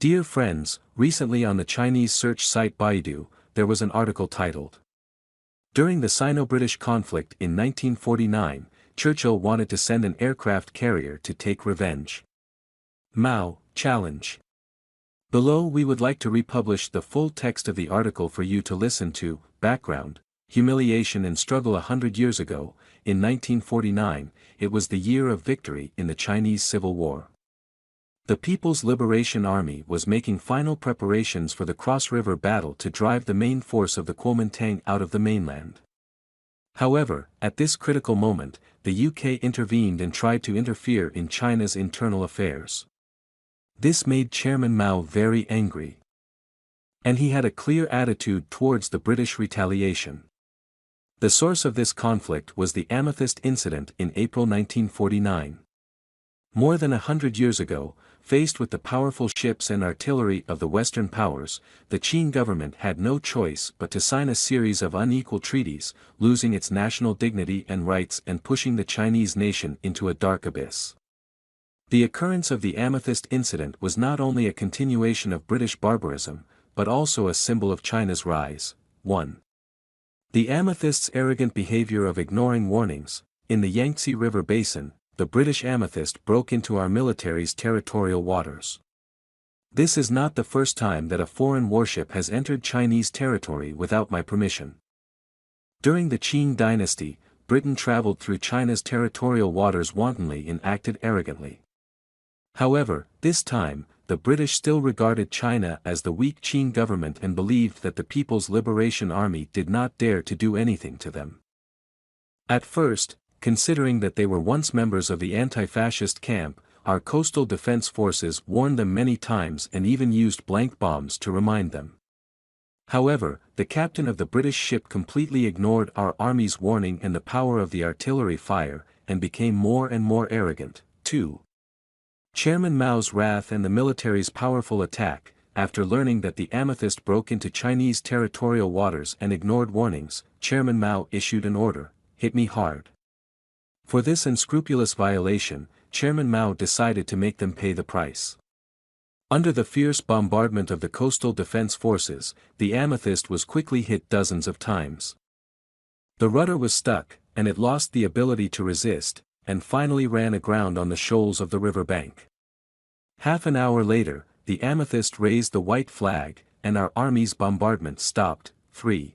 Dear friends, recently on the Chinese search site Baidu, there was an article titled, "During the Sino-British conflict in 1949, Churchill wanted to send an aircraft carrier to take revenge. Mao, challenge." Below we would like to republish the full text of the article for you to listen to. Background: humiliation and struggle. 100 years ago, in 1949, it was the year of victory in the Chinese Civil War. The People's Liberation Army was making final preparations for the Cross River battle to drive the main force of the Kuomintang out of the mainland. However, at this critical moment, the UK intervened and tried to interfere in China's internal affairs. This made Chairman Mao very angry. And he had a clear attitude towards the British retaliation. The source of this conflict was the Amethyst Incident in April 1949. More than 100 years ago, faced with the powerful ships and artillery of the Western powers, the Qing government had no choice but to sign a series of unequal treaties, losing its national dignity and rights and pushing the Chinese nation into a dark abyss. The occurrence of the Amethyst Incident was not only a continuation of British barbarism, but also a symbol of China's rise. 1. The Amethyst's arrogant behavior of ignoring warnings. In the Yangtze River Basin, the British Amethyst broke into our military's territorial waters. This is not the first time that a foreign warship has entered Chinese territory without my permission. During the Qing dynasty, Britain traveled through China's territorial waters wantonly and acted arrogantly. However, this time, the British still regarded China as the weak Qing government and believed that the People's Liberation Army did not dare to do anything to them. At first, considering that they were once members of the anti-fascist camp, our coastal defense forces warned them many times and even used blank bombs to remind them. However, the captain of the British ship completely ignored our army's warning and the power of the artillery fire, and became more and more arrogant. 2. Chairman Mao's wrath and the military's powerful attack. After learning that the Amethyst broke into Chinese territorial waters and ignored warnings, Chairman Mao issued an order, "Hit me hard." For this unscrupulous violation, Chairman Mao decided to make them pay the price. Under the fierce bombardment of the coastal defense forces, the Amethyst was quickly hit dozens of times. The rudder was stuck, and it lost the ability to resist, and finally ran aground on the shoals of the river bank. Half an hour later, the Amethyst raised the white flag, and our army's bombardment stopped. 3.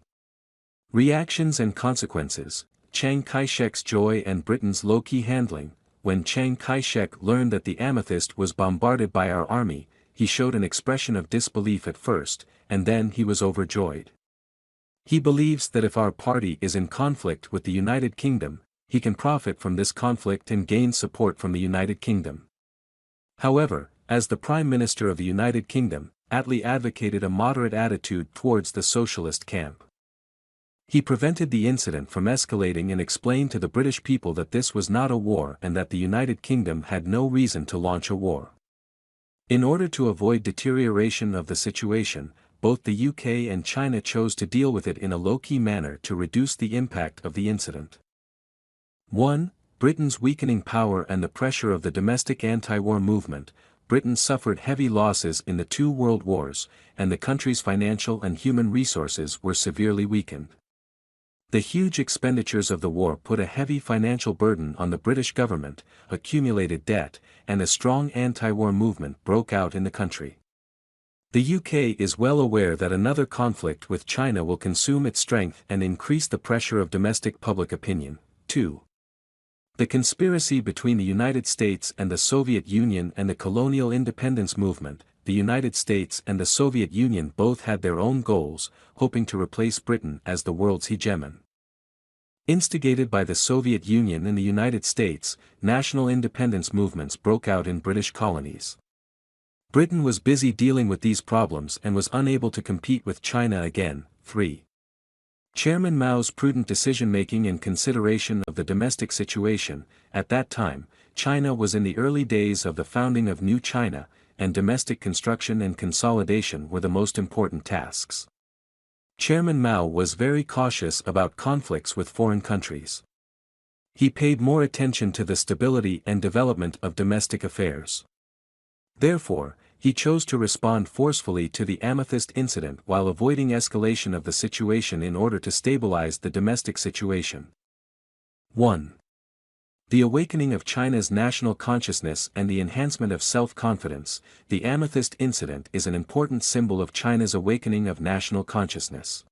Reactions and consequences. Chiang Kai-shek's joy and Britain's low-key handling. When Chiang Kai-shek learned that the Amethyst was bombarded by our army, he showed an expression of disbelief at first, and then he was overjoyed. He believes that if our party is in conflict with the United Kingdom, he can profit from this conflict and gain support from the United Kingdom. However, as the Prime Minister of the United Kingdom, Attlee advocated a moderate attitude towards the socialist camp. He prevented the incident from escalating and explained to the British people that this was not a war and that the United Kingdom had no reason to launch a war. In order to avoid deterioration of the situation, both the UK and China chose to deal with it in a low-key manner to reduce the impact of the incident. 1. Britain's weakening power and the pressure of the domestic anti-war movement. Britain suffered heavy losses in the two world wars, and the country's financial and human resources were severely weakened. The huge expenditures of the war put a heavy financial burden on the British government, accumulated debt, and a strong anti-war movement broke out in the country. The UK is well aware that another conflict with China will consume its strength and increase the pressure of domestic public opinion. 2. The conspiracy between the United States and the Soviet Union and the colonial independence movement. The United States and the Soviet Union both had their own goals, hoping to replace Britain as the world's hegemon. Instigated by the Soviet Union and the United States, national independence movements broke out in British colonies. Britain was busy dealing with these problems and was unable to compete with China again. 3. Chairman Mao's prudent decision-making and consideration of the domestic situation. At that time, China was in the early days of the founding of New China, and domestic construction and consolidation were the most important tasks. Chairman Mao was very cautious about conflicts with foreign countries. He paid more attention to the stability and development of domestic affairs. Therefore, He chose to respond forcefully to the Amethyst incident while avoiding escalation of the situation in order to stabilize the domestic situation. 1. The awakening of China's national consciousness and the enhancement of self-confidence. The Amethyst incident is an important symbol of China's awakening of national consciousness.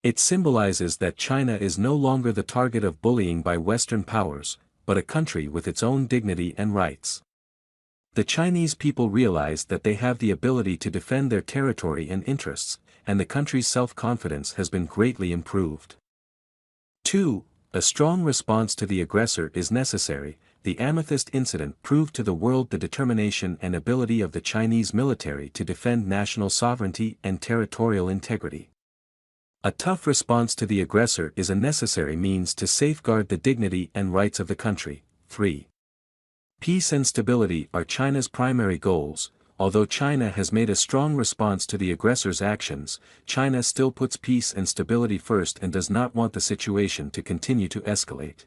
It symbolizes that China is no longer the target of bullying by Western powers, but a country with its own dignity and rights. The Chinese people realize that they have the ability to defend their territory and interests, and the country's self-confidence has been greatly improved. 2. A strong response to the aggressor is necessary. The Amethyst incident proved to the world the determination and ability of the Chinese military to defend national sovereignty and territorial integrity. A tough response to the aggressor is a necessary means to safeguard the dignity and rights of the country. 3. Peace and stability are China's primary goals. Although China has made a strong response to the aggressor's actions, China still puts peace and stability first and does not want the situation to continue to escalate.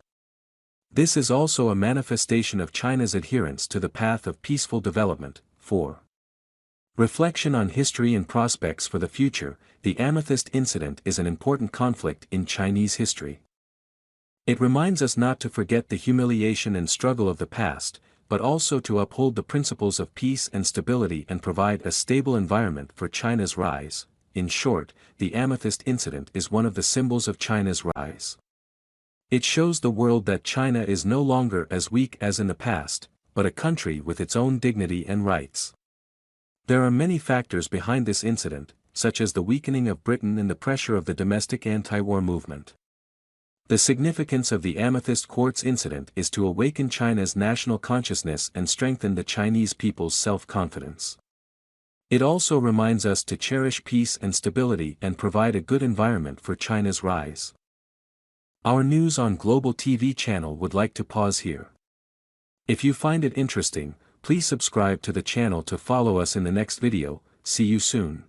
This is also a manifestation of China's adherence to the path of peaceful development. 4. Reflection on history and prospects for the future. The Amethyst incident is an important conflict in Chinese history. It reminds us not to forget the humiliation and struggle of the past, but also to uphold the principles of peace and stability and provide a stable environment for China's rise. In short, the Amethyst incident is one of the symbols of China's rise. It shows the world that China is no longer as weak as in the past, but a country with its own dignity and rights. There are many factors behind this incident, such as the weakening of Britain and the pressure of the domestic anti-war movement. The significance of the Amethyst Quartz incident is to awaken China's national consciousness and strengthen the Chinese people's self-confidence. It also reminds us to cherish peace and stability and provide a good environment for China's rise. Our News on Global TV channel would like to pause here. If you find it interesting, please subscribe to the channel to follow us in the next video. See you soon.